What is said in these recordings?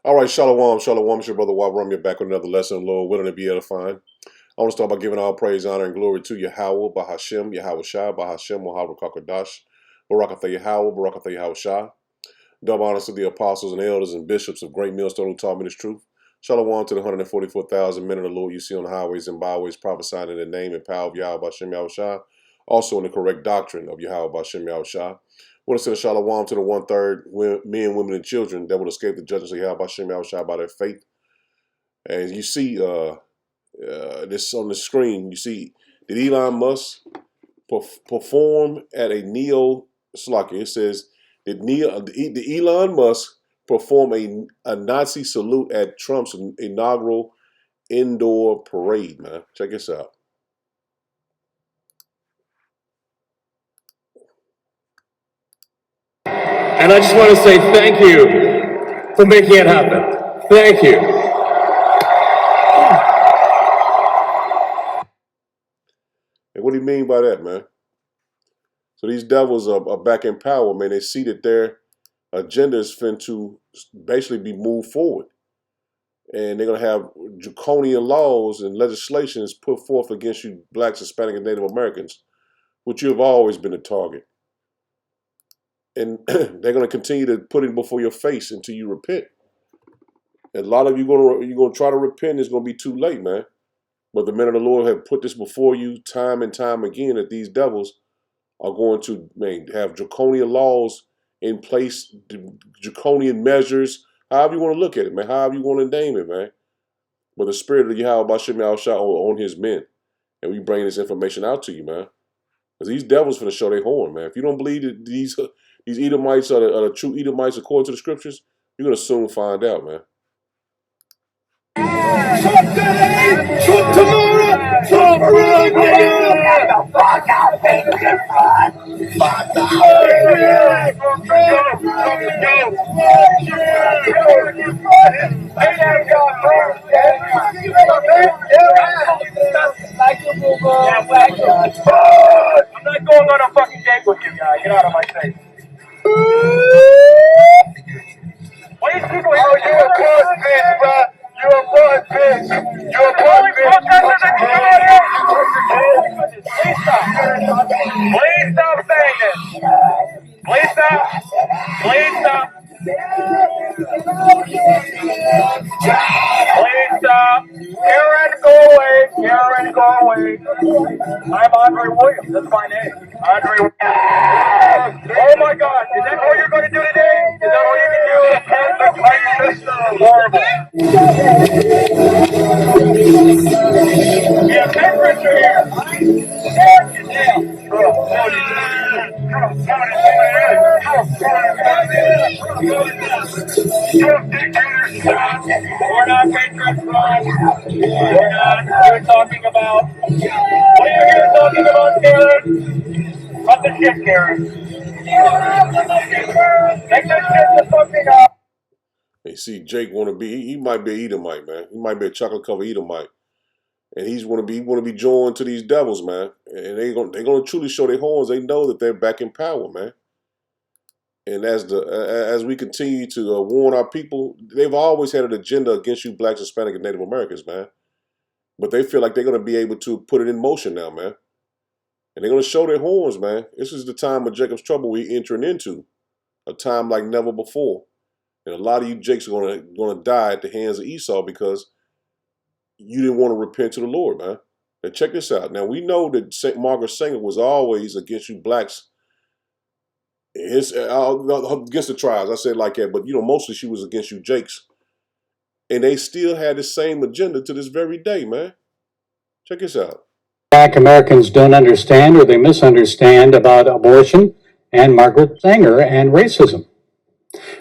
All right, shalom, shalom. It's your brother Wabram. You're back with another lesson, Lord, willing to be edifying. I want to start by giving all praise, honor, and glory to Yahweh, Bahashem, Yahweh Shah, Bahashem, Muhammad Kakadash, Barakatha Yahweh, Barakatha Yahweh Shah. Double honors to the apostles and elders and bishops of Great Millstone who taught me this truth. Shalom to the 144,000 men of the Lord you see on the highways and byways prophesying in the name and power of Yahweh Bahashem Yahweh Shah, also in the correct doctrine of Yahweh Bahashem Yahweh Shah. I want to send a shalom to the 1/3 men, women, and children that will escape the judgments of Yahweh Bahashem Yahweh Shah by their faith. And you see this on the screen, you see, did Elon Musk perform at a it says, did Elon Musk perform a Nazi salute at Trump's inaugural indoor parade, man? Check this out. And I just want to say thank you for making it happen. Thank you. And what do you mean by that, man? So these devils are back in power, man. They see that their agenda is fin to basically be moved forward. And they're going to have draconian laws and legislations put forth against you blacks, Hispanic, and Native Americans, which you have always been a target. And they're going to continue to put it before your face until you repent. And a lot of you're going to try to repent. It's going to be too late, man. But the men of the Lord have put this before you time and time again that these devils are going to have draconian laws in place, draconian measures, however you want to look at it, man, however you want to name it, man. But the spirit of Yahweh Bashem Yahweh on his men. And we bring this information out to you, man. Because these devils finna show their horn, man. If you don't believe that these Edomites are the true Edomites according to the scriptures, you're going to soon find out, man. I'm not going on a fucking date with you guys. Get out of my face. Why are you people here? Oh, you're a puss bitch, bro. You're a puss bitch. You're a puss bitch. Please stop. Please stop saying this. Please stop. Please stop. Please stop. Karen, go away. Karen, go away. I'm Andre Williams. That's my name. Andre Williams. Oh my God. Is that all you're going to do today? Is that all you can do? This is horrible. Yeah, temperature here. We're not patriots, we're not. We're talking about. What are you here talking about, Karen? Cut the shit, Karen. Take that shit the fucking up. Hey, see, Jake want to be. He might be an Edomite, man. He might be a chocolate covered Edomite, and he's want to be joined to these devils, man. And they're gonna truly show their horns. They know that they're back in power, man. And as we continue to warn our people, they've always had an agenda against you blacks, Hispanic, and Native Americans, man. But they feel like they're going to be able to put it in motion now, man. And they're going to show their horns, man. This is the time of Jacob's trouble we're entering into, a time like never before. And a lot of you Jakes are going to die at the hands of Esau because you didn't want to repent to the Lord, man. Now check this out. Now we know that Margaret Sanger was always against you blacks. Against the tribes, I say it like that, but mostly she was against you Jakes. And they still had the same agenda to this very day, man. Check this out. Black Americans don't understand or they misunderstand about abortion and Margaret Sanger and racism.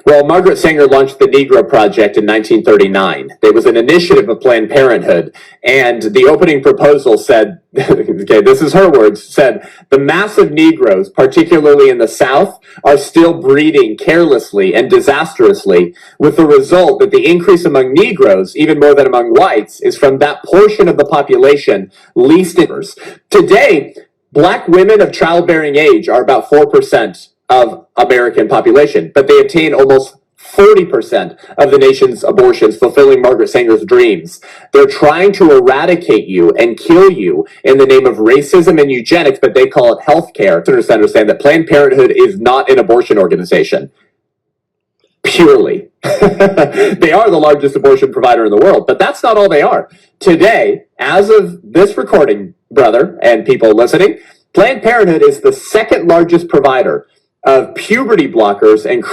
Well, Margaret Sanger launched the Negro Project in 1939. It was an initiative of Planned Parenthood, and the opening proposal said, okay, this is her words, said, the mass of Negroes, particularly in the South, are still breeding carelessly and disastrously, with the result that the increase among Negroes, even more than among whites, is from that portion of the population least in. Today, Black women of childbearing age are about 4% of American population, but they obtain almost 40% of the nation's abortions, fulfilling Margaret Sanger's dreams. They're trying to eradicate you and kill you in the name of racism and eugenics, but they call it healthcare. To understand that Planned Parenthood is not an abortion organization. Purely. They are the largest abortion provider in the world, but that's not all they are. Today, as of this recording, brother, and people listening, Planned Parenthood is the second largest provider of puberty blockers and...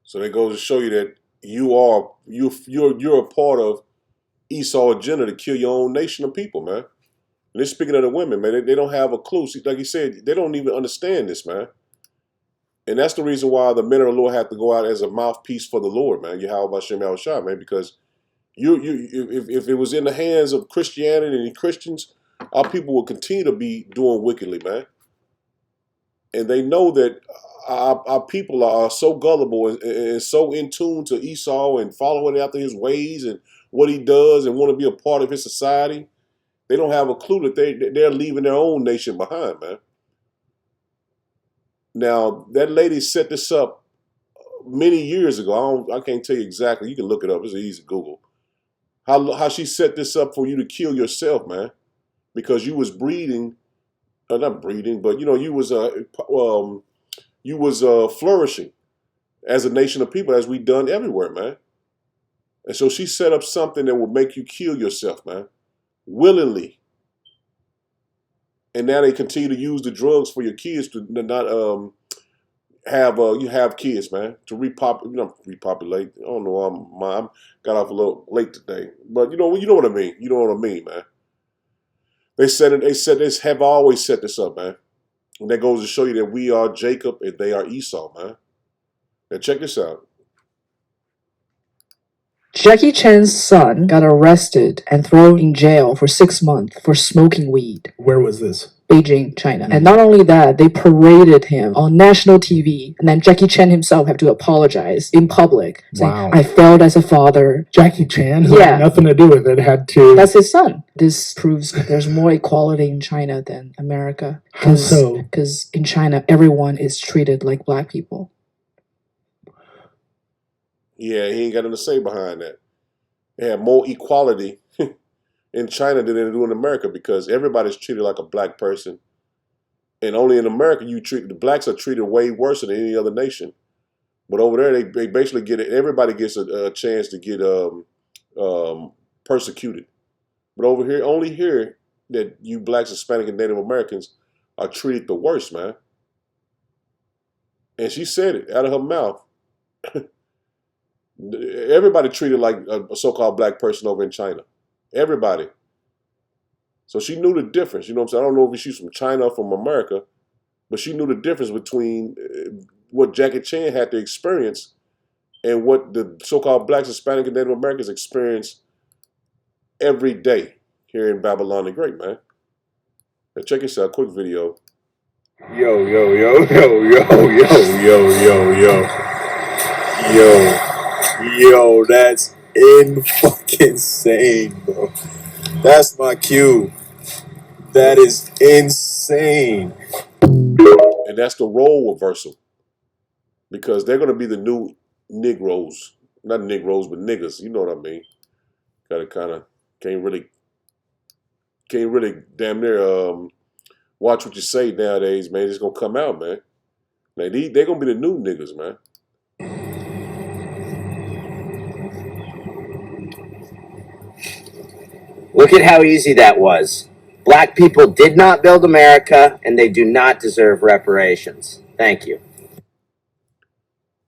So that goes to show you that you're a part of Esau agenda to kill your own nation of people, man. And they're speaking of the women, man. They don't have a clue. See, like he said, they don't even understand this, man. And that's the reason why the men of the Lord have to go out as a mouthpiece for the Lord, man. Yahweh Hashem Yahushua, man, because if it was in the hands of Christianity and Christians, our people will continue to be doing wickedly, man. And they know that our people are so gullible and so in tune to Esau and following after his ways and what he does and want to be a part of his society. They don't have a clue that they're leaving their own nation behind, man. Now, that lady set this up many years ago. I can't tell you exactly. You can look it up. It's easy to Google. How she set this up for you to kill yourself, man, because you was breeding, not breeding, but you was flourishing as a nation of people, as we done everywhere, man. And so she set up something that would make you kill yourself, man, willingly. And now they continue to use the drugs for your kids to not have kids, man, to repopulate. I don't know. I got off a little late today, but you know what I mean. You know what I mean, man. They have always set this up, man. And that goes to show you that we are Jacob and they are Esau, man. Now check this out. Jackie Chan's son got arrested and thrown in jail for 6 months for smoking weed. Where was this? Beijing, China. And not only that, they paraded him on national TV. And then Jackie Chan himself had to apologize in public, saying, Wow. I failed as a father. Jackie Chan, who had nothing to do with it, had to... That's his son. This proves there's more equality in China than America. How so? Because in China, everyone is treated like black people. Yeah, he ain't got nothing to say behind that. They have more equality in China than they do in America because everybody's treated like a black person. And only in America, the blacks are treated way worse than any other nation. But over there, they basically get it. Everybody gets a chance to get persecuted. But over here, only here that you blacks, Hispanic, and Native Americans are treated the worst, man. And she said it out of her mouth. Everybody treated like a so-called black person over in China. Everybody. So she knew the difference. You know what I'm saying? I don't know if she's from China or from America, but she knew the difference between what Jackie Chan had to experience and what the so-called blacks, Hispanic, and Native Americans experience every day here in Babylon the Great, man. Now check this out. Quick video. Yo, yo, yo, yo, yo, yo, yo, yo, yo. Yo, that's insane, bro. That's my cue. That is insane. And that's the role reversal. Because they're going to be the new Negroes. Not Negroes, but niggas. You know what I mean. Gotta kind of, can't really damn near watch what you say nowadays, man. It's going to come out, man. Now, they're going to be the new niggas, man. Look at how easy that was. Black people did not build America, and they do not deserve reparations. Thank you.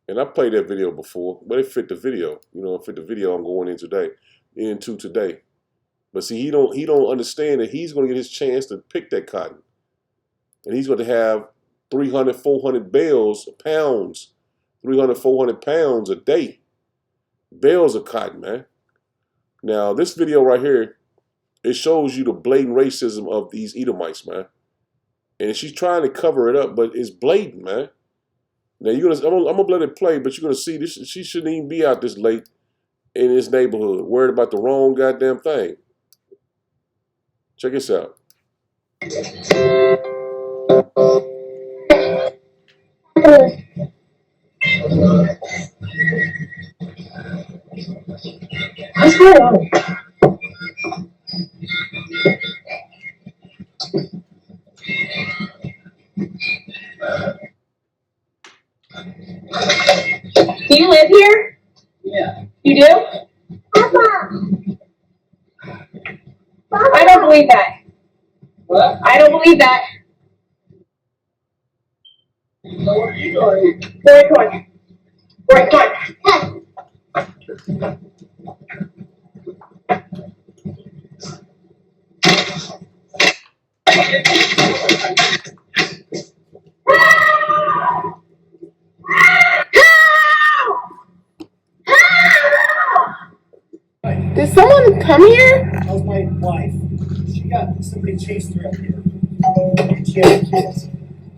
And I played that video before, but it fit the video. You know, it fit the video I'm going into today. But see, he don't understand that he's going to get his chance to pick that cotton. And he's going to have 300, 400 pounds, 300, 400 pounds a day. Bales of cotton, man. Now, this video right here, it shows you the blatant racism of these Edomites, man. And she's trying to cover it up, but it's blatant, man. Now I'm gonna let it play, but you're gonna see this. She shouldn't even be out this late in his neighborhood, worried about the wrong goddamn thing. Check this out. Do you live here? Yeah. You do? Papa. I don't believe that. What? I don't believe that. So what are you doing? Boy, come on. Boy, come on. Did someone come here? That was my wife. Somebody chased her up here. She had kids.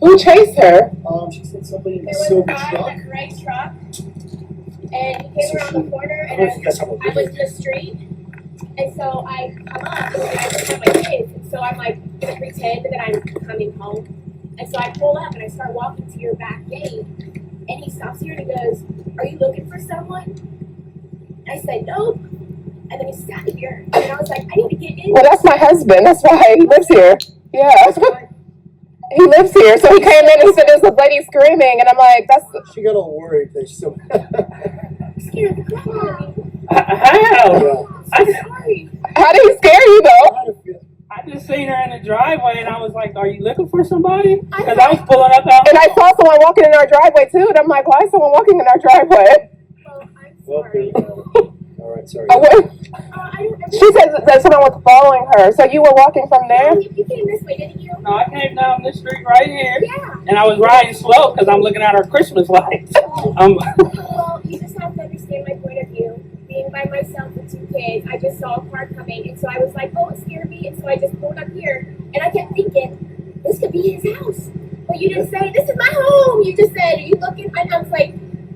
Who chased her? She said somebody in There a was silver a guy truck. in a gray truck, and he came around the corner, I and don't know if you guys have a I was in the street, and so I come up, and I just have my kids, and so I'm like gonna pretend that I'm coming home, and so I pull up and I start walking to your back gate, and he stops here and he goes, "Are you looking for someone?" And I said, "Nope." And then he sat here, and I was like, "I need to get in." Well, that's my husband. That's why he lives here. Yeah. He lives here. So he came in and he said there's a lady screaming. And I'm like, that's. She got all worried. Scared the crap out of me. How? I'm sorry. How did he scare you, though? I just seen her in the driveway and I was like, are you looking for somebody? Because I was pulling up out. And I saw someone walking in our driveway, too. And I'm like, why is someone walking in our driveway? Well, I'm sorry. All right, sorry. She said that someone was following her. So you were walking from there? No, you came this way, didn't you? No, I came down this street right here. Yeah. And I was riding slow because I'm looking at our Christmas lights. Well, you just have to understand my point of view. Being by myself with two kids, I just saw a car coming, and so I was like, oh, it scared me, and so I just pulled up here, and I kept thinking, this could be his house. But you didn't say, this is my home. You just said, are you looking? And I was like,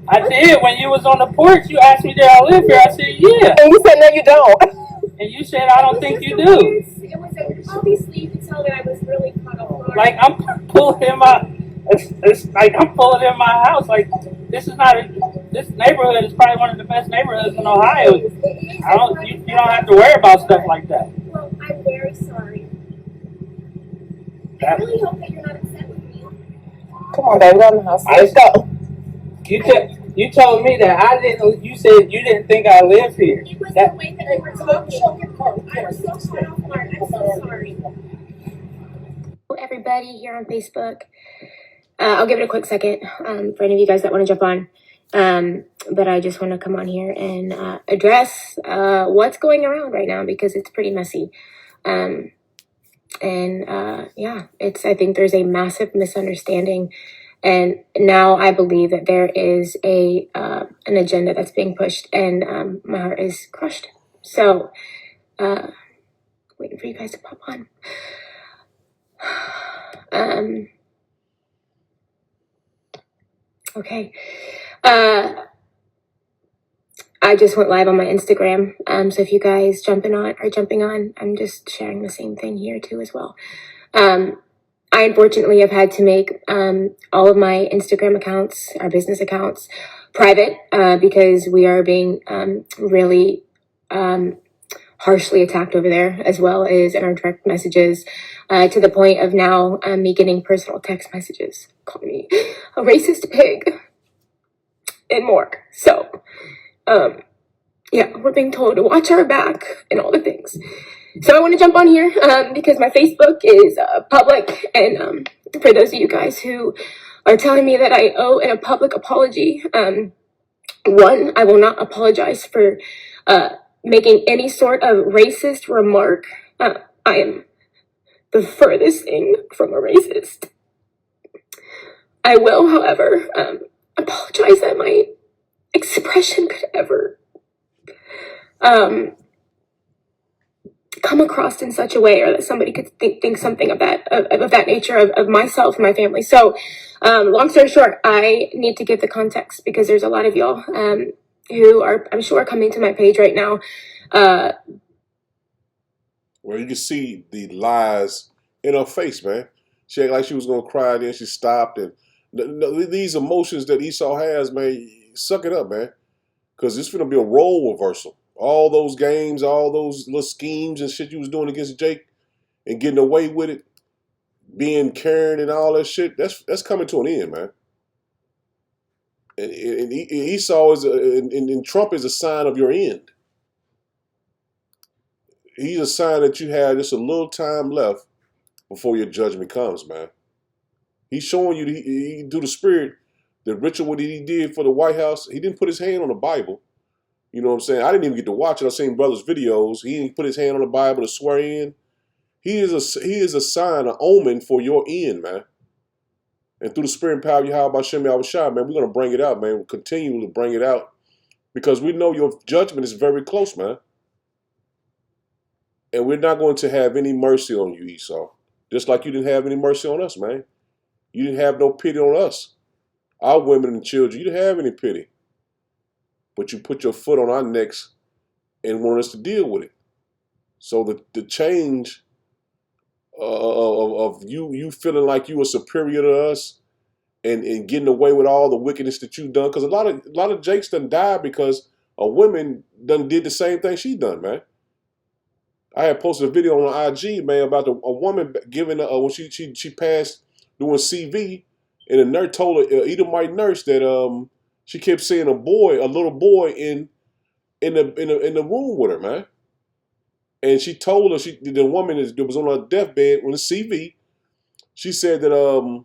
I did. When you was on the porch, you asked me, did I live here? I said, yeah. And you said, no, you don't. And you said, I don't think you do. It was obviously, you could tell that I was really caught off guard. Like, I'm pulling in my, it's like I'm pulling in my house. Like, this neighborhood is probably one of the best neighborhoods in Ohio. You don't have to worry about stuff like that. Well, I'm very sorry. I really hope that you're not upset with me. Come on, baby, go in the house. Let's go. You told me that I didn't. You said you didn't think I lived here. It was the way that they were talking. I was so caught off guard. I'm so sorry. Everybody here on Facebook, I'll give it a quick second for any of you guys that want to jump on. But I just want to come on here and address what's going around right now because it's pretty messy. Yeah, I think there's a massive misunderstanding. And now I believe that there is an agenda that's being pushed, and my heart is crushed. So, waiting for you guys to pop on. Okay. I just went live on my Instagram. So if you guys are jumping on, I'm just sharing the same thing here too as well. I unfortunately have had to make all of my Instagram accounts, our business accounts, private because we are being really harshly attacked over there, as well as in our direct messages, to the point of now me getting personal text messages calling me a racist pig and more. So, yeah, we're being told to watch our back and all the things. So I want to jump on here because my Facebook is public, and for those of you guys who are telling me that I owe a public apology, one, I will not apologize for making any sort of racist remark. I am the furthest thing from a racist. I will, however, apologize that my expression could ever come across in such a way, or that somebody could think something of that nature of myself and my family. So, long story short, I need to give the context because there's a lot of y'all who are, I'm sure, coming to my page right now. Well, you can see the lies in her face, man. She acted like she was gonna cry, then she stopped, and these emotions that Esau has, man. suck it up, man. Because it's going to be a role reversal. All those games, all those little schemes and shit you was doing against Jake and getting away with it, being Karen and all that shit, that's coming to an end, man. And Esau is, and Trump is a sign of your end. He's a sign that you have just a little time left before your judgment comes, man. He's showing you, through the Spirit, the ritual what he did for the White House. He didn't put his hand on the Bible. You know what I'm saying? I didn't even get to watch it. I've seen brothers' videos. He didn't put his hand on the Bible to swear in. He is a sign, an omen for your end, man. And through the Spirit and power of Yahweh Shem Yahushua, man, we're going to bring it out, man. We'll continue to bring it out because we know your judgment is very close, man. And we're not going to have any mercy on you, Esau. Just like you didn't have any mercy on us, man. You didn't have no pity on us. Our women and children, you didn't have any pity. But you put your foot on our necks and want us to deal with it. So the change of you feeling like you were superior to us and getting away with all the wickedness that you've done, because a lot of Jakes done died because a woman done did the same thing she done, man. I had posted a video on IG, man, about a woman giving when she passed doing CV, and a nurse told her, Edomite nurse, that she kept seeing a little boy in the room with her, man. And she told her, the woman that was on her deathbed on the CV, she said that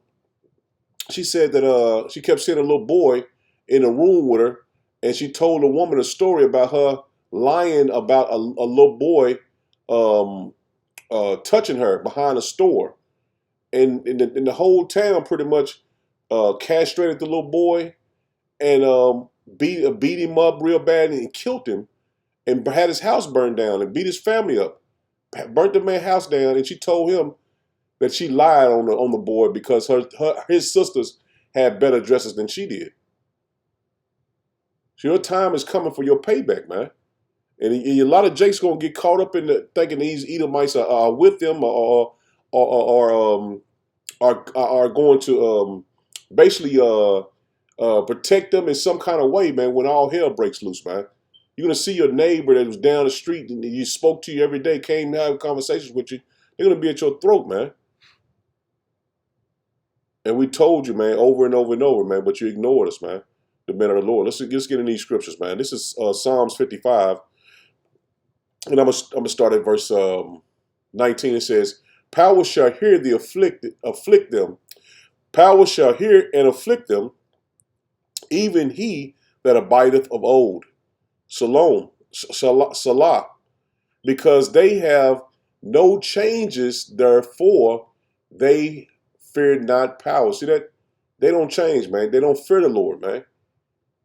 she kept seeing a little boy in a room with her, and she told the woman a story about her lying about a little boy touching her behind a store, and the whole town pretty much castrated the little boy and beat him up real bad and killed him, and had his house burned down and beat his family up, burnt the man's house down. And she told him that she lied on the boy because his sisters had better dresses than she did. So your time is coming for your payback, man. And a lot of Jakes gonna get caught up in thinking these Edomites are with them or are going to basically protect them in some kind of way, man. When all hell breaks loose, man, you're gonna see your neighbor that was down the street and you spoke to you every day, came to have conversations with you. They're gonna be at your throat, man. And we told you, man, over and over and over, man, but you ignored us, man. The men of the Lord. Let's get in these scriptures, man. This is Psalms 55. And I'm gonna start at verse 19. It says, "Power shall hear the afflict them. Power shall hear and afflict them, even he that abideth of old. Shalom, Salah, because they have no changes. Therefore, they fear not power." See that? They don't change, man. They don't fear the Lord, man.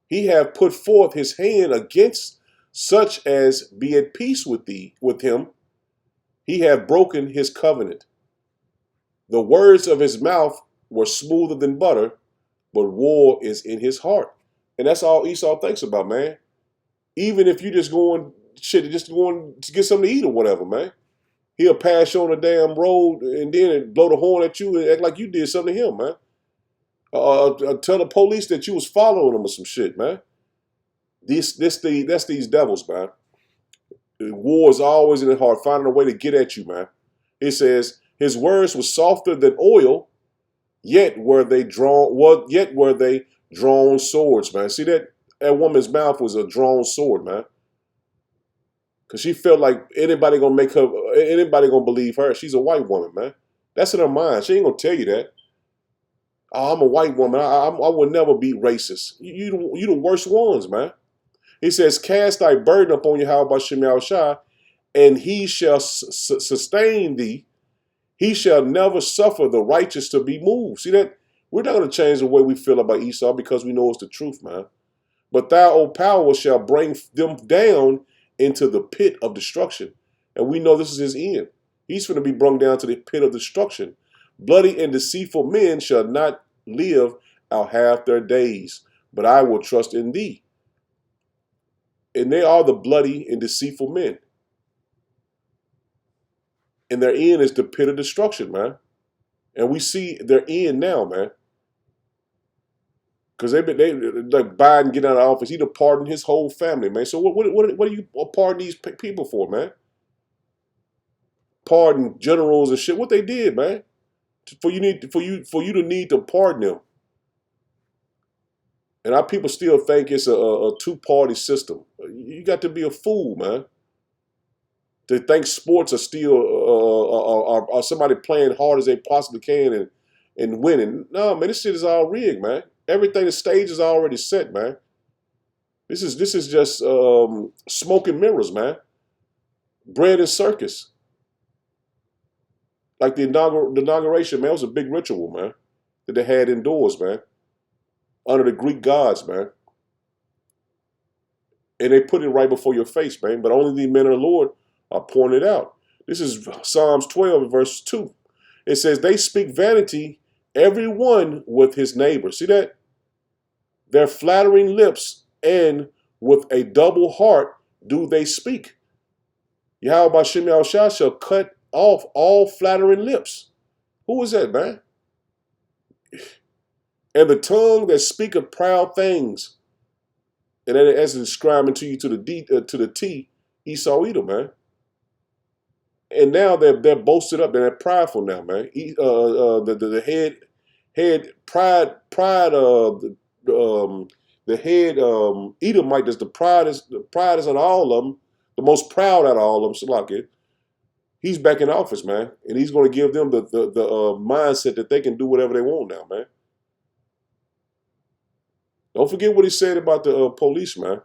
He have put forth his hand against such as be at peace with him. He have broken his covenant. The words of his mouth were smoother than butter, but war is in his heart. And that's all Esau thinks about, man. Even if you just going to get something to eat or whatever, man. He'll pass you on the damn road and then blow the horn at you and act like you did something to him, man. Tell the police that you was following him or some shit, man. That's these devils, man. War is always in the heart, finding a way to get at you, man. It says, his words were softer than oil, yet were they drawn swords, man. See that woman's mouth was a drawn sword, man. Because she felt like anybody gonna believe her. She's a white woman, man. That's in her mind. She ain't gonna tell you that. Oh, I'm a white woman. I will never be racist. You the worst ones, man. He says, cast thy burden upon Yahweh Shem Yahushua, and he shall sustain thee. He shall never suffer the righteous to be moved. See that? We're not going to change the way we feel about Esau because we know it's the truth, man. But thou, O power, shall bring them down into the pit of destruction. And we know this is his end. He's going to be brought down to the pit of destruction. Bloody and deceitful men shall not live out half their days, but I will trust in thee. And they are the bloody and deceitful men. And their end is the pit of destruction, man. And we see their end now, man. Because they like Biden getting out of office, he'd have pardoned his whole family, man. So what are you pardoning these people for, man? Pardon generals and shit. What they did, man? For you to need to pardon them. And our people still think it's a two-party system. You got to be a fool, man, to think sports are still are somebody playing hard as they possibly can and winning. No, man, this shit is all rigged, man. Everything, the stage is already set, man. This is just smoke and mirrors, man. Bread and circus. Like the inauguration, man, it was a big ritual, man, that they had indoors, man, under the Greek gods, man. And they put it right before your face, man. But only the men of the Lord are pointing it out. This is Psalms 12, verse 2. It says, they speak vanity, every one with his neighbor. See that? Their flattering lips, and with a double heart do they speak. Yahweh Shem Yahushua shall cut off all flattering lips. Who is that, man? And the tongue that speaketh proud things. And then as describing to you to the T, Esau Edom, man. And now they're boasted up, they're prideful now, man. The head pride the head Edomite is the pride is on all of them, the most proud out of all of them. Salaki, he's back in office, man, and he's going to give them the mindset that they can do whatever they want now, man. Don't forget what he said about the police, man.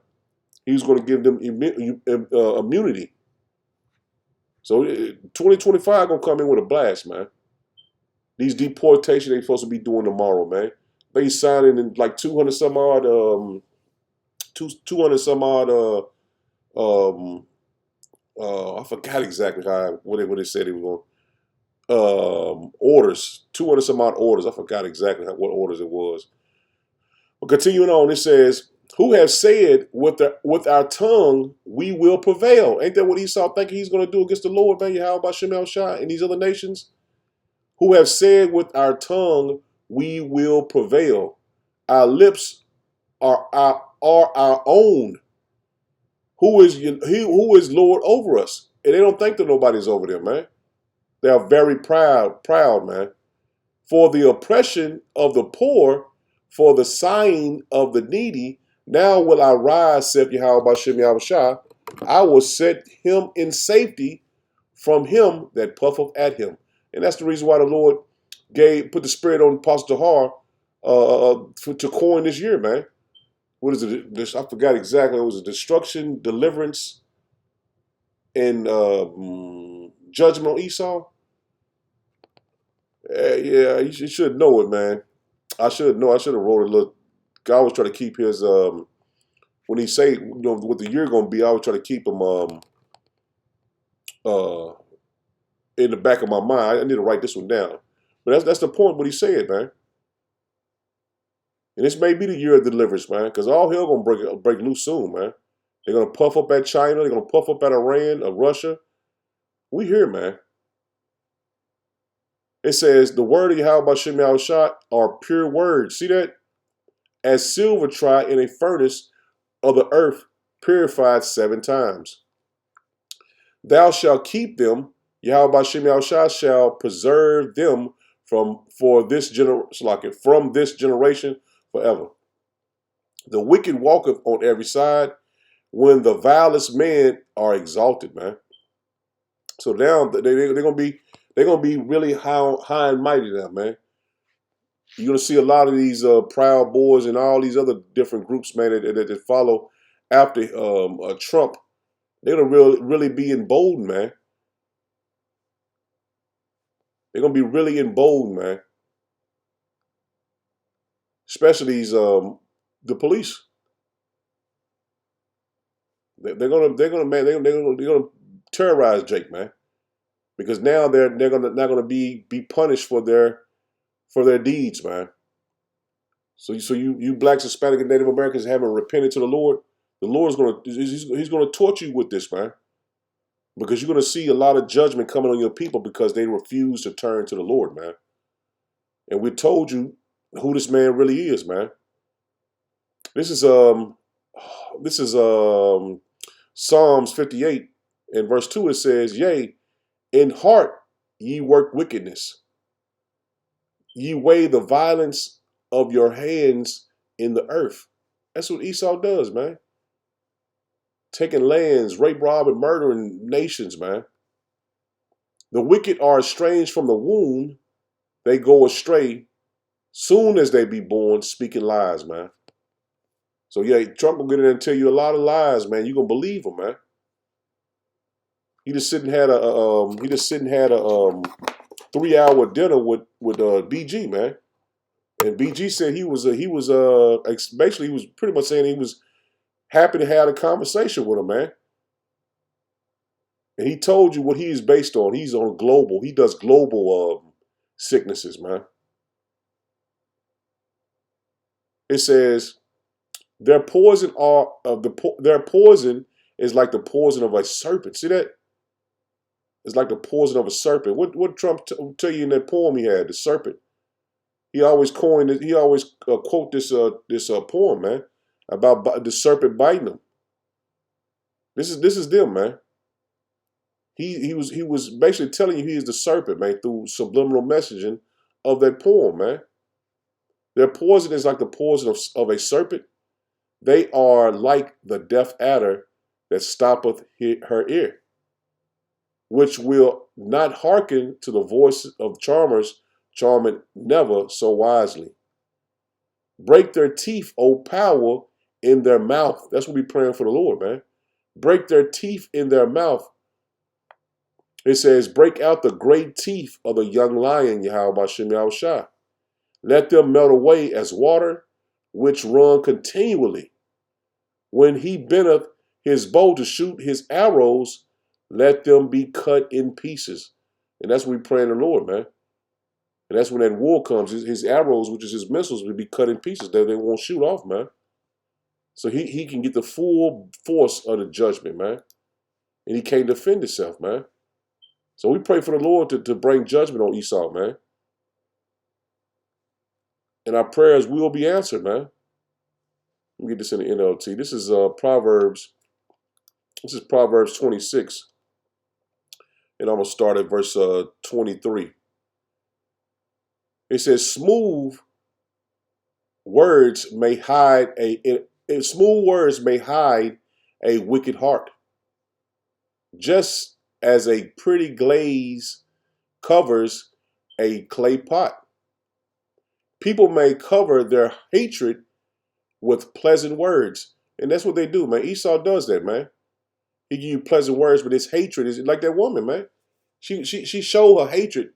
He was going to give them immunity. So 2025 going to come in with a blast, man. These deportations they supposed to be doing tomorrow, man. They signing in like 200 some odd, 200 some odd, I forgot exactly what they said he was going. Orders, 200 some odd orders. I forgot exactly what orders it was. But continuing on, it says, who have said with our tongue we will prevail. Ain't that what Esau thinking he's going to do against the Lord, man? How about Shem El-Shai and these other nations? Who have said with our tongue we will prevail. Our lips are our own. Who is Lord over us? And they don't think that nobody's over them, man. They are very proud, man. For the oppression of the poor, for the sighing of the needy, now will I rise, saith Yahweh Shem Yahushua. I will set him in safety from him that puffeth at him. And that's the reason why the Lord put the spirit on Apostle Tahar to coin this year, man. What is it? I forgot exactly. It was a destruction, deliverance, and judgment on Esau. Yeah, you should know it, man. I should know. I should have wrote a little. God was trying to keep his when he say what the year gonna be. I was trying to keep him in the back of my mind. I need to write this one down. But that's the point. What he said, man. And this may be the year of deliverance, man, because all hell gonna break loose soon, man. They're gonna puff up at China. They're gonna puff up at Iran, Russia. We here, man. It says the word of Yahweh Shem Yahushua are pure words. See that? As silver tried in a furnace of the earth, purified 7 times. Thou shalt keep them. Yahweh Shem Yahushua shall preserve them from this generation forever. The wicked walketh on every side, when the vilest men are exalted, man. So now they're gonna be really high and mighty now, man. You're gonna see a lot of these Proud Boys and all these other different groups, man, that follow after Trump. They're gonna really be emboldened, man. They're gonna be really emboldened, man. Especially these the police. They're gonna terrorize Jake, man, because now they're not gonna be punished for their deeds, man. So you blacks, Hispanic, and Native Americans haven't repented to the Lord. The Lord's he's gonna torture you with this, man, because you're gonna see a lot of judgment coming on your people because they refuse to turn to the Lord, man. And we told you who this man really is, man. This is Psalms 58 in verse 2. It says, "Yea, in heart ye work wickedness. Ye weigh the violence of your hands in the earth." That's what Esau does, man. Taking lands, rape, rob, and murdering nations, man. The wicked are estranged from the womb. They go astray soon as they be born, speaking lies, man. So yeah, Trump will get in there and tell you a lot of lies, man. You gonna believe him, man. He just sitting had a 3-hour dinner with BG, man. And BG said basically he was pretty much saying he was happy to have a conversation with him, man. And he told you what he is based on. He's on global. He does global sicknesses, man. It says their poison is like the poison of a serpent. See that? It's like the poison of a serpent. What Trump tell you in that poem he had, the serpent? He always coined it. He always quote this poem, man, about the serpent biting him. This is them, man. He was basically telling you he is the serpent, man, through subliminal messaging of that poem, man. Their poison is like the poison of a serpent. They are like the deaf adder that stoppeth her ear, which will not hearken to the voice of charmers, charming never so wisely. Break their teeth, O power, in their mouth. That's what we're praying for the Lord, man. Break their teeth in their mouth. It says, break out the great teeth of the young lion, Yahweh Hashem Yahushua. Let them melt away as water, which run continually. When he bendeth his bow to shoot his arrows, let them be cut in pieces. And that's what we pray in the Lord, man. And that's when that war comes. His arrows, which is his missiles, will be cut in pieces. They won't shoot off, man. So he can get the full force of the judgment, man. And he can't defend himself, man. So we pray for the Lord to bring judgment on Esau, man. And our prayers will be answered, man. Let me get this in the NLT. This is Proverbs. This is Proverbs 26. And I'm going to start at verse 23. It says, smooth words may hide a wicked heart, just as a pretty glaze covers a clay pot. People may cover their hatred with pleasant words. And that's what they do, man. Esau does that, man. He give you pleasant words, but his hatred is like that woman, man. She showed her hatred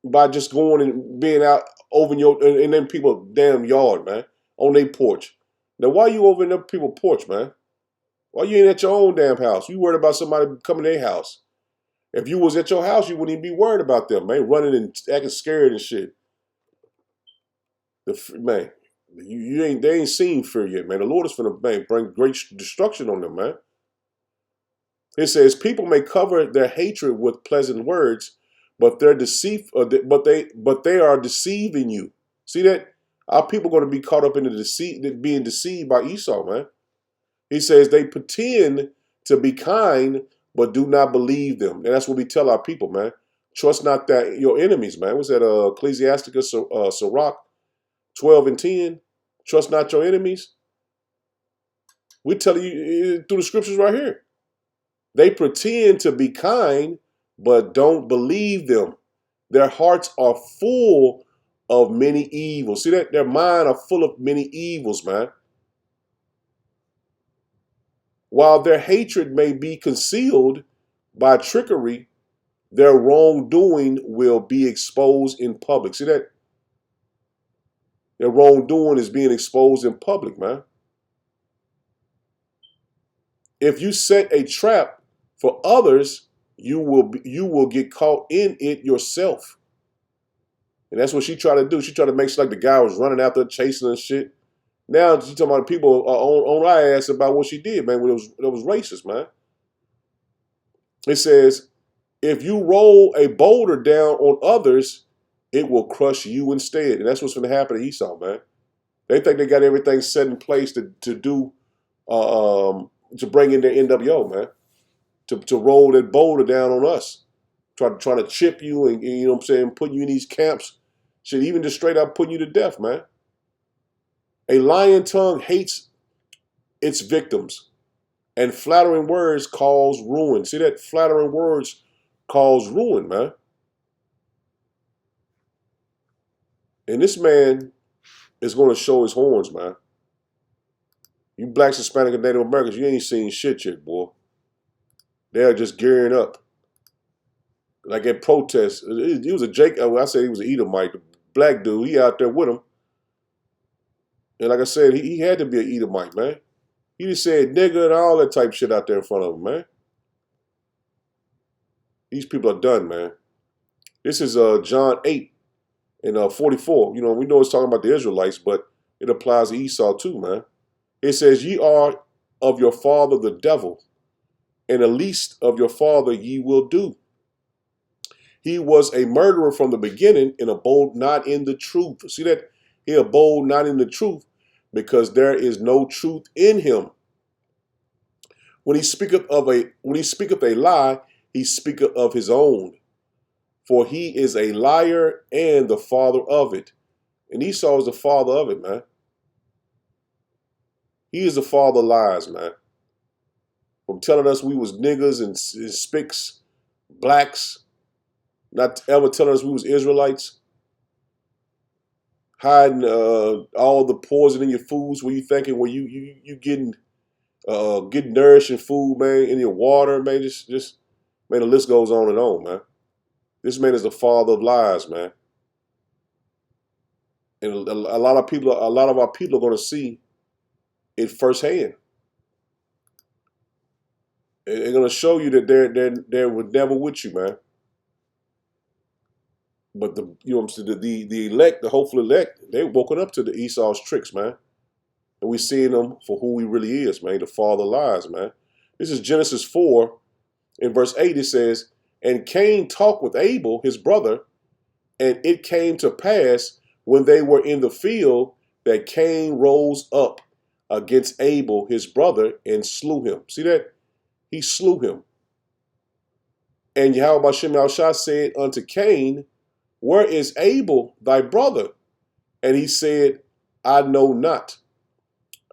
by just going and being out over in them people's damn yard, man, on their porch. Now, why you over in them people's porch, man? Why you ain't at your own damn house? You worried about somebody coming to their house. If you was at your house, you wouldn't even be worried about them, man, running and acting scared and shit. Man, they ain't seen fear yet, man. The Lord is finna, man, bring great destruction on them, man. It says people may cover their hatred with pleasant words, but they're but they are deceiving you. See that? Our people are going to be caught up in being deceived by Esau, man. He says they pretend to be kind, but do not believe them. And that's what we tell our people, man. Trust not that your enemies, man. What's that? Ecclesiasticus, Sirach 12 and 10. Trust not your enemies. We're telling you through the scriptures right here. They pretend to be kind, but don't believe them. Their hearts are full of many evils. See that? Their mind are full of many evils, man. While their hatred may be concealed by trickery, their wrongdoing will be exposed in public. See that? Their wrongdoing is being exposed in public, man. If you set a trap for others, you will get caught in it yourself. And that's what she tried to do. She tried to make sure like the guy was running after her, chasing her and shit. Now she's talking about people on our ass about what she did, man, when it was racist, man. It says, if you roll a boulder down on others, it will crush you instead. And that's what's going to happen to Esau, man. They think they got everything set in place to do to bring in their NWO, man. To roll that boulder down on us. Trying to chip you and you know what I'm saying, putting you in these camps. Shit, even just straight up putting you to death, man. A lying tongue hates its victims, and flattering words cause ruin. See that? Flattering words cause ruin, man. And this man is going to show his horns, man. You blacks, Hispanic, and Native Americans, you ain't seen shit yet, boy. They're just gearing up. Like at protests, he was a Jake. I said he was an Edomite, the black dude. He out there with him, and like I said, he had to be an Edomite, man. He just said nigga and all that type shit out there in front of him, man. These people are done, man. This is John 8 and 44. You know, we know it's talking about the Israelites, but it applies to Esau too, man. It says, ye are of your father the devil, and the least of your father ye will do. He was a murderer from the beginning and abode not in the truth. See that? He abode not in the truth because there is no truth in him. When he speaketh of a lie, he speaketh of his own. For he is a liar and the father of it. And Esau is the father of it, man. He is the father of lies, man. From telling us we was niggas and spicks, blacks, not ever telling us we was Israelites, hiding all the poison in your foods where you thinking where you getting nourishing food, man, in your water, man. Just man, the list goes on, man. This man is the father of lies, man. And a lot of our people are going to see it firsthand. They're going to show you that they're never with you, man. But the elect, the hopeful elect, they've woken up to the Esau's tricks, man. And we seeing them for who he really is, man. The father of lies, man. This is Genesis 4. In verse 8, it says, and Cain talked with Abel, his brother, and it came to pass when they were in the field that Cain rose up against Abel, his brother, and slew him. See that? He slew him. And Yahweh Shem Shah said unto Cain, where is Abel, thy brother? And he said, I know not.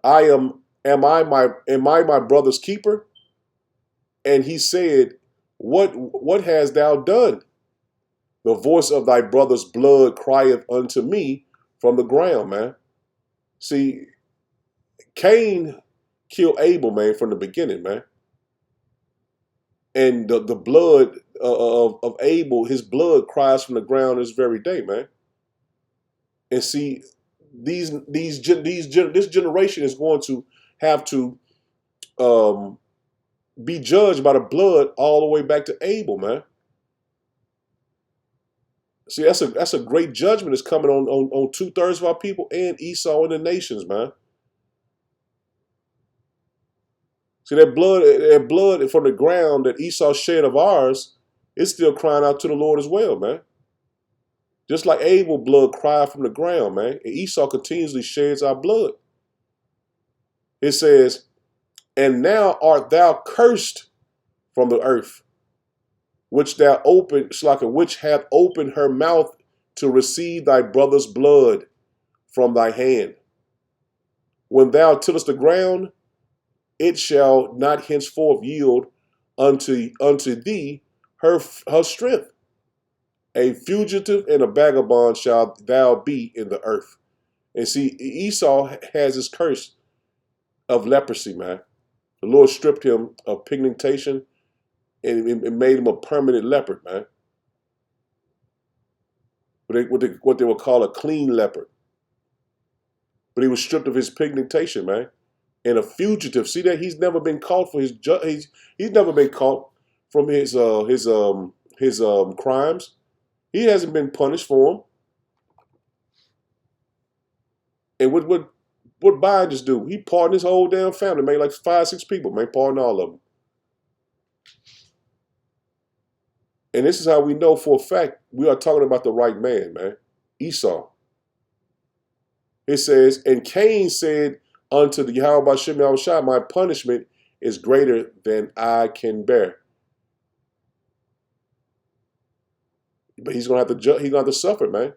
Am I my brother's keeper? And he said, what hast thou done? The voice of thy brother's blood crieth unto me from the ground, man. See, Cain killed Abel, man, from the beginning, man. And the blood of Abel, his blood cries from the ground this very day, man. And see, this generation is going to have to be judged by the blood all the way back to Abel, man. See, that's a great judgment that's coming on 2/3 of our people and Esau and the nations, man. See, that blood from the ground that Esau shed of ours, it's still crying out to the Lord as well, man. Just like Abel blood cried from the ground, man. And Esau continuously sheds our blood. It says, and now art thou cursed from the earth, which hath opened her mouth to receive thy brother's blood from thy hand. When thou tillest the ground, it shall not henceforth yield unto thee her strength. A fugitive and a vagabond shalt thou be in the earth. And see, Esau has this curse of leprosy, man. The Lord stripped him of pigmentation and made him a permanent leopard, man. What they would call a clean leopard. But he was stripped of his pigmentation, man. And a fugitive. See that? He's never been caught for his he's never been caught from his crimes. He hasn't been punished for them. And what Biden just do? He pardoned his whole damn family, made like 5, 6 people, man, pardoned all of them. And this is how we know for a fact we are talking about the right man, man. Esau. It says, and Cain said unto the Yahweh Shem Yahushua, my punishment is greater than I can bear. But he's gonna have to suffer, man.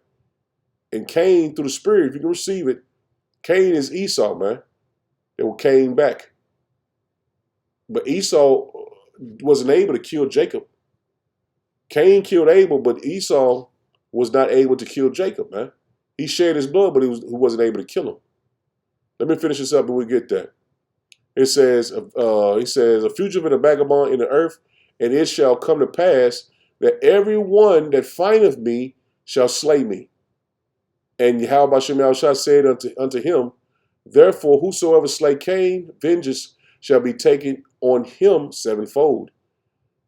And Cain, through the Spirit, if you can receive it, Cain is Esau, man. They were Cain back. But Esau wasn't able to kill Jacob. Cain killed Abel, but Esau was not able to kill Jacob, man. He shared his blood, but he wasn't able to kill him. Let me finish this up and we get that. It says, he says, a fugitive and a vagabond in the earth, and it shall come to pass that every one that findeth me shall slay me. And Yahweh Shem Yahushua said unto him, therefore whosoever slay Cain, vengeance shall be taken on him sevenfold.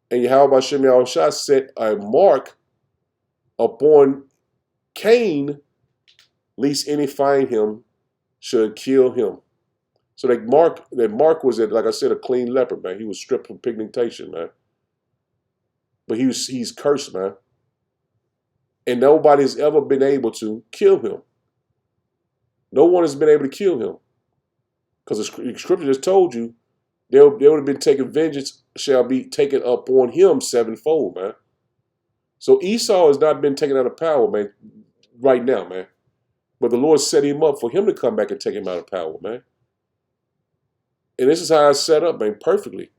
And Yahweh Shem Yahushua set a mark upon Cain, lest any find him should kill him. So that mark was, like I said, a clean leper, man. He was stripped from pigmentation, man. But he's cursed, man. And nobody's ever been able to kill him. No one has been able to kill him. Because the scripture just told you, they would have been taken, vengeance shall be taken upon him sevenfold, man. So Esau has not been taken out of power, man, right now, man. But the Lord set him up for him to come back and take him out of power, man. And this is how it's set up, man, perfectly.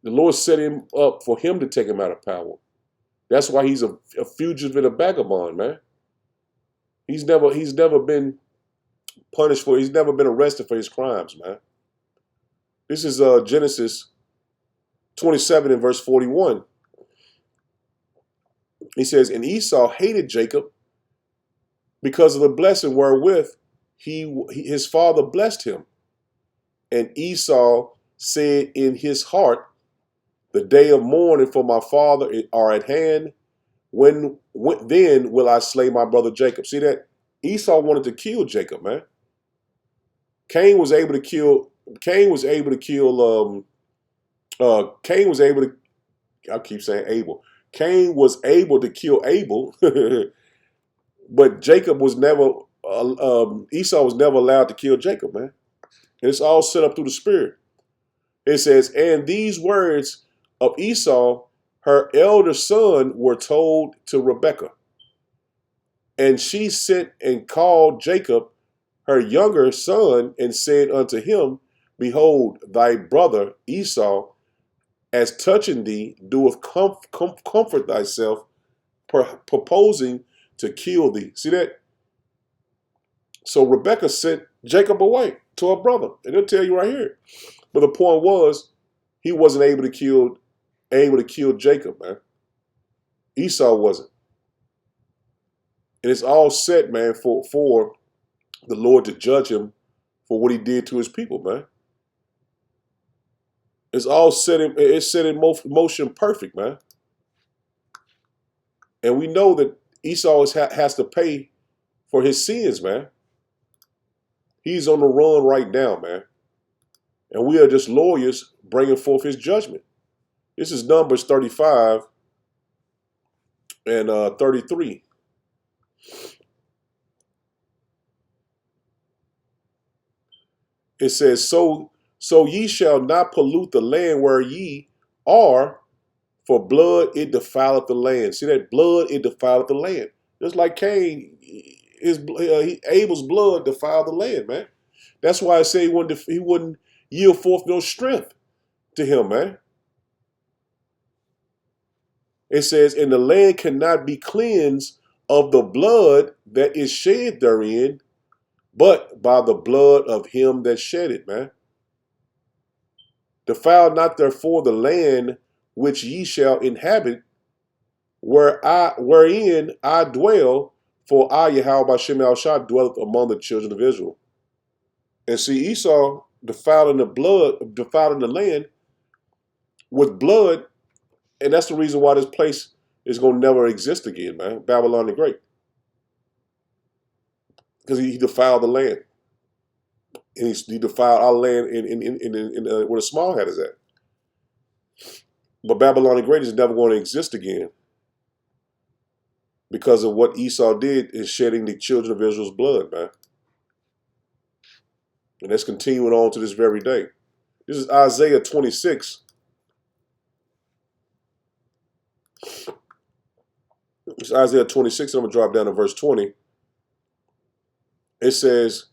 The Lord set him up for him to take him out of power. That's why he's a fugitive and a vagabond, man. He's never been punished for, he's never been arrested for his crimes, man. This is Genesis 27 and verse 41. He says, and Esau hated Jacob because of the blessing wherewith his father blessed him. And Esau said in his heart, the day of mourning for my father are at hand. When then will I slay my brother Jacob? See that? Esau wanted to kill Jacob, man. Cain was able to kill, I keep saying Abel. Cain was able to kill Abel, but Jacob was never, Esau was never allowed to kill Jacob, man. And it's all set up through the Spirit. It says, and these words of Esau, her elder son, were told to Rebekah. And she sent and called Jacob, her younger son, and said unto him, behold, thy brother Esau, as touching thee, doeth comfort thyself, proposing to kill thee. See that? So Rebekah sent Jacob away to her brother. And it'll tell you right here. But the point was, he wasn't able to kill Jacob, man. Esau wasn't. And it's all set, man, for the Lord to judge him for what he did to his people, man. It's all set in motion perfect, man. And we know that Esau has to pay for his sins, man. He's on the run right now, man. And we are just lawyers bringing forth his judgment. This is Numbers 35 and 33. It says, so ye shall not pollute the land where ye are, for blood it defileth the land. See that? Blood it defileth the land. Just like Cain, Abel's blood defiled the land, man. That's why I say he wouldn't yield forth no strength to him, man. It says, and the land cannot be cleansed of the blood that is shed therein, but by the blood of him that shed it, man. Defile not therefore the land which ye shall inhabit, wherein I dwell, for I, Yahweh Shem Yahushua, dwelleth among the children of Israel. And see, Esau defiling the land with blood, and that's the reason why this place is going to never exist again, man. Babylon the Great. Because he defiled the land. And he defiled our land in where the small hat is at. But Babylon the Great is never going to exist again. because of what Esau did in shedding the children of Israel's blood, man. And that's continuing on to this very day. This is Isaiah 26. It's Isaiah 26, and I'm going to drop down to verse 20. It says,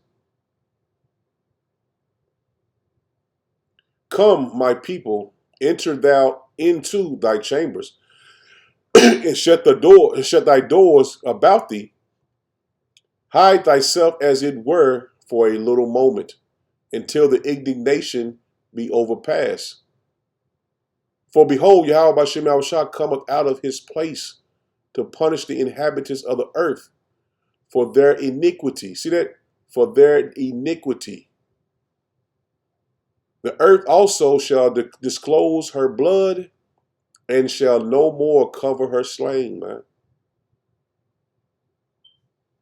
"Come, my people, enter thou into thy chambers, and shut thy doors about thee. Hide thyself as it were for a little moment, until the indignation be overpassed. For behold, Yahweh Bashem Yahushua cometh out of his place to punish the inhabitants of the earth for their iniquity." See that? For their iniquity. "The earth also shall disclose her blood, and shall no more cover her slain," man.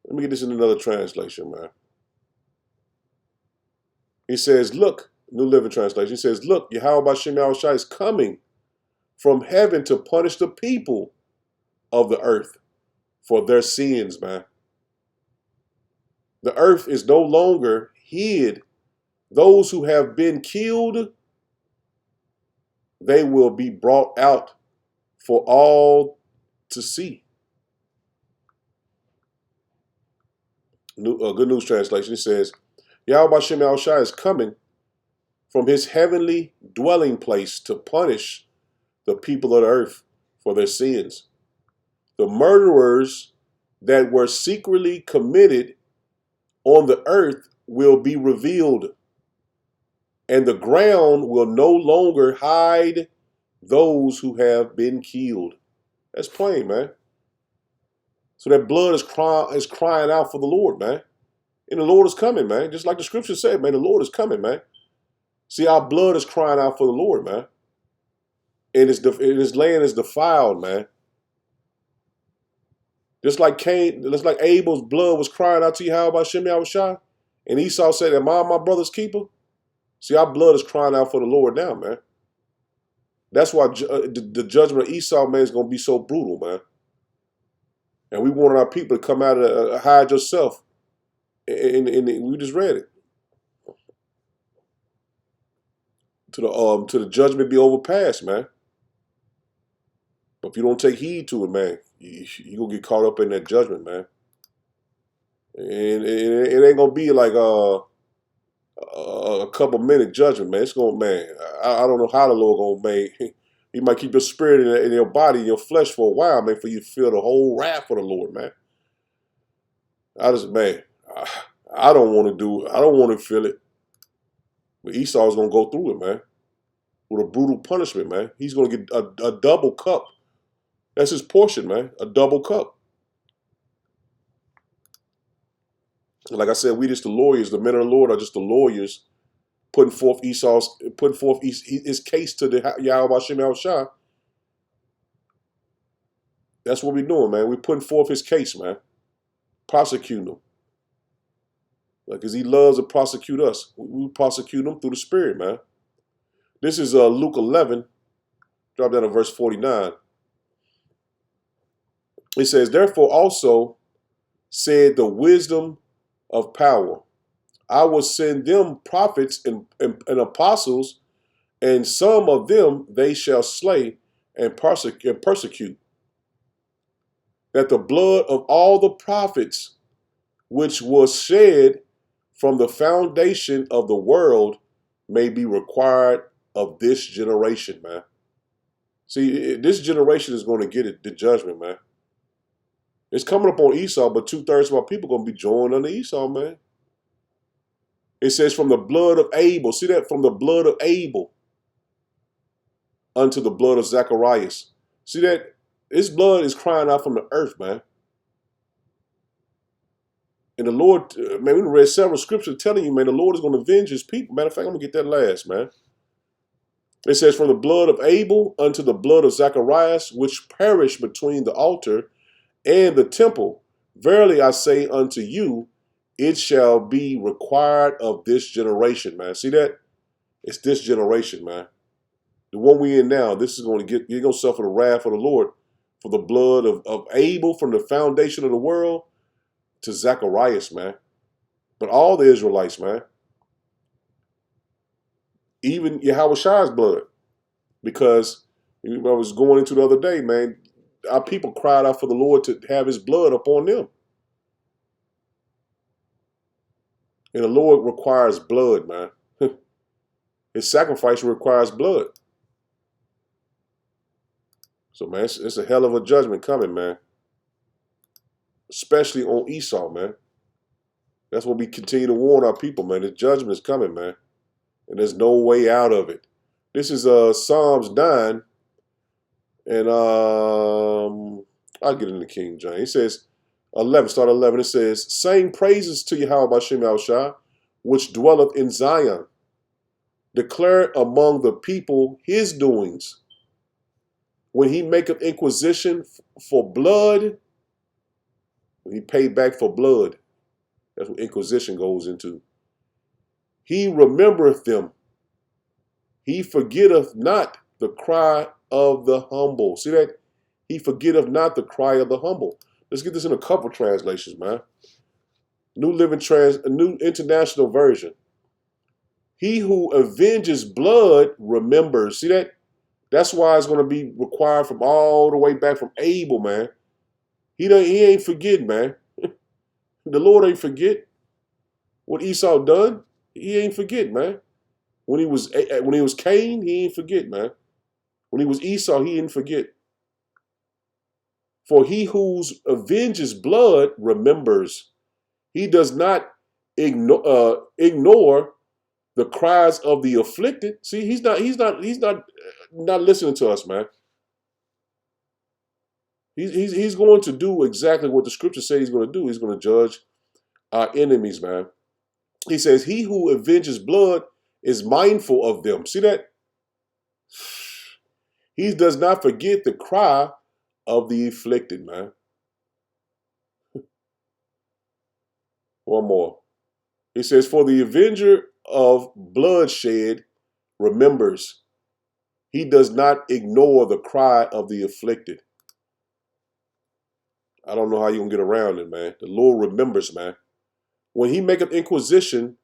Let me get this in another translation, man. He says, look, New Living Translation. He says, "Look, Yahweh Bashem Yahushua is coming from heaven to punish the people of the earth for their sins, man." The earth is no longer hid. Those who have been killed, they will be brought out for all to see. Good News Translation. It says, "Yahweh Bashem Yahushua is coming from his heavenly dwelling place to punish the people of the earth for their sins. The murderers that were secretly committed on the earth will be revealed, and the ground will no longer hide those who have been killed." That's plain, man. So that blood is crying out for the Lord, man. And the Lord is coming, man. Just like the scripture said, man, the Lord is coming, man. See, our blood is crying out for the Lord, man. And his land is defiled, man. Just like Abel's blood was crying out to Yahweh Bashem Yahushua, and Esau said, "Am I my brother's keeper?" See, our blood is crying out for the Lord now, man. That's why the judgment of Esau, man, is going to be so brutal, man. And we wanted our people to come out and hide yourself. And we just read it. To the judgment be overpassed, man. But if you don't take heed to it, man, you're going to get caught up in that judgment, man. And it ain't going to be like a couple minute judgment, man. It's going, man, I don't know how the Lord going to make. He might keep your spirit in your body, in your flesh for a while, man, for you to feel the whole wrath of the Lord, man. I don't want to feel it. But Esau's going to go through it, man, with a brutal punishment, man. He's going to get a double cup. That's his portion, man, a double cup. Like I said, we just the lawyers. The men of the Lord are just the lawyers putting forth his case to the Yahweh Bashem Yahushua. That's what we're doing, man. We're putting forth his case, man. Prosecuting him. Because he loves to prosecute us. We prosecute him through the Spirit, man. This is Luke 11. Drop down to verse 49. It says, "Therefore also said the wisdom of power, I will send them prophets and apostles, and some of them they shall slay and persecute, that the blood of all the prophets which was shed from the foundation of the world may be required of this generation," man. See, this generation is going to get the judgment, man. It's coming up on Esau, but 2/3 of our people are going to be joined under Esau, man. It says from the blood of Abel. See that? From the blood of Abel unto the blood of Zacharias. See that? His blood is crying out from the earth, man. And the Lord, man, we read several scriptures telling you, man, the Lord is going to avenge his people. Matter of fact, I'm going to get that last, man. It says from the blood of Abel unto the blood of Zacharias, which perished between the altar and the temple. Verily I say unto you, it shall be required of this generation, man. See that? It's this generation, man. The one we in now, this is going to you're going to suffer the wrath of the Lord for the blood of Abel from the foundation of the world to Zacharias, man. But all the Israelites, man. Even Yahweh's blood. Because I was going into the other day, man, our people cried out for the Lord to have his blood upon them. And the Lord requires blood, man. His sacrifice requires blood. So, man, it's a hell of a judgment coming, man. Especially on Esau, man. That's what we continue to warn our people, man. The judgment is coming, man. And there's no way out of it. This is Psalms 9. And I'll get into King James. It says, 11, start 11. It says, sing praises to Yahweh Bashem Yahushua, which dwelleth in Zion. Declare among the people his doings. When he maketh inquisition for blood, when he paid back for blood, that's what inquisition goes into. He remembereth them. He forgetteth not the cry of the humble. See that? He forgetteth not the cry of the humble. Let's get this in a couple translations, man. New International Version. He who avenges blood remembers. See that? That's why it's going to be required from all the way back from Abel, man. He ain't forgetting, man. The Lord ain't forget what Esau done. He ain't forget, man. When he was Cain, he ain't forget, man. When he was Esau, he didn't forget. For he who avenges blood remembers. He does not ignore the cries of the afflicted. See, he's not listening to us, man. He's going to do exactly what the scriptures say he's going to do. He's going to judge our enemies, man. He says, he who avenges blood is mindful of them. See that? He does not forget the cry of the afflicted, man. One more. He says, for the avenger of bloodshed remembers. He does not ignore the cry of the afflicted. I don't know how you can get around it, man. The Lord remembers, man. When he maketh inquisition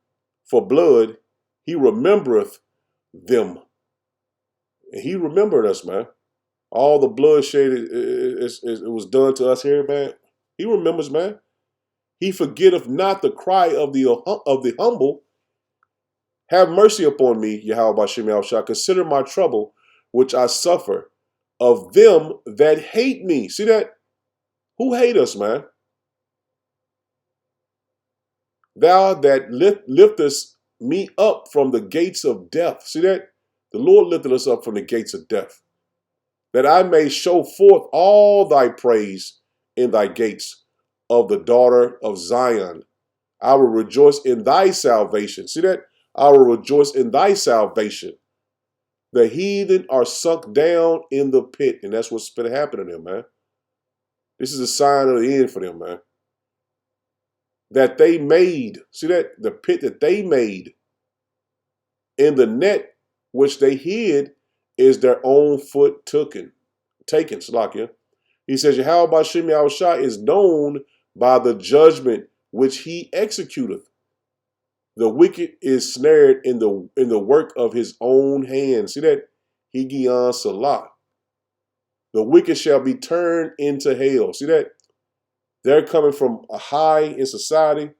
for blood, he remembereth them. And he remembered us, man. All the bloodshed it was done to us here, man. He remembers, man. He forgetteth not the cry of the humble. Have mercy upon me, Yahweh Bashem Yahushua. Consider my trouble, which I suffer, of them that hate me. See that? Who hate us, man? Thou that liftest me up from the gates of death. See that? The Lord lifted us up from the gates of death, that I may show forth all thy praise in thy gates of the daughter of Zion. I will rejoice in thy salvation. See that? I will rejoice in thy salvation. The heathen are sunk down in the pit, and that's what's been happening to them, man. This is a sign of the end for them, man. That they made, see that? The pit that they made, in the net which they hid is their own foot taken, Salakia. He says, Yahweh Bashem Yahushua is known by the judgment which he executeth. The wicked is snared in the work of his own hands. See that? Higion Salah. The wicked shall be turned into hell. See that? They're coming from a high in society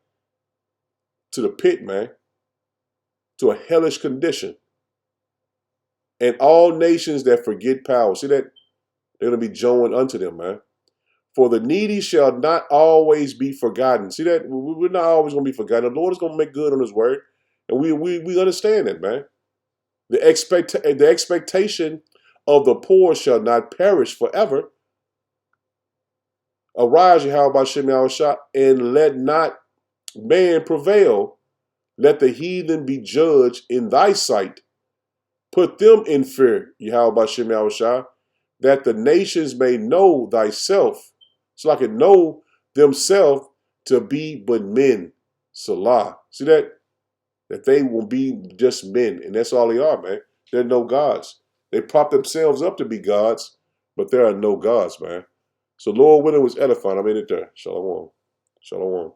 to the pit, man. To a hellish condition. And all nations that forget power. See that? They're going to be joined unto them, man. For the needy shall not always be forgotten. See that? We're not always going to be forgotten. The Lord is going to make good on his word. And we understand that, man. The expectation of the poor shall not perish forever. Arise, Yahweh Bashem Yahushua, and let not man prevail. Let the heathen be judged in thy sight. Put them in fear, Yahweh Bashem Yahushua, that the nations may know thyself. So I can know themselves to be but men. Salah. See that? That they will be just men. And that's all they are, man. They're no gods. They prop themselves up to be gods but there are no gods, man. So Lord willing was edifying. I made it there. Shalom. Shalom.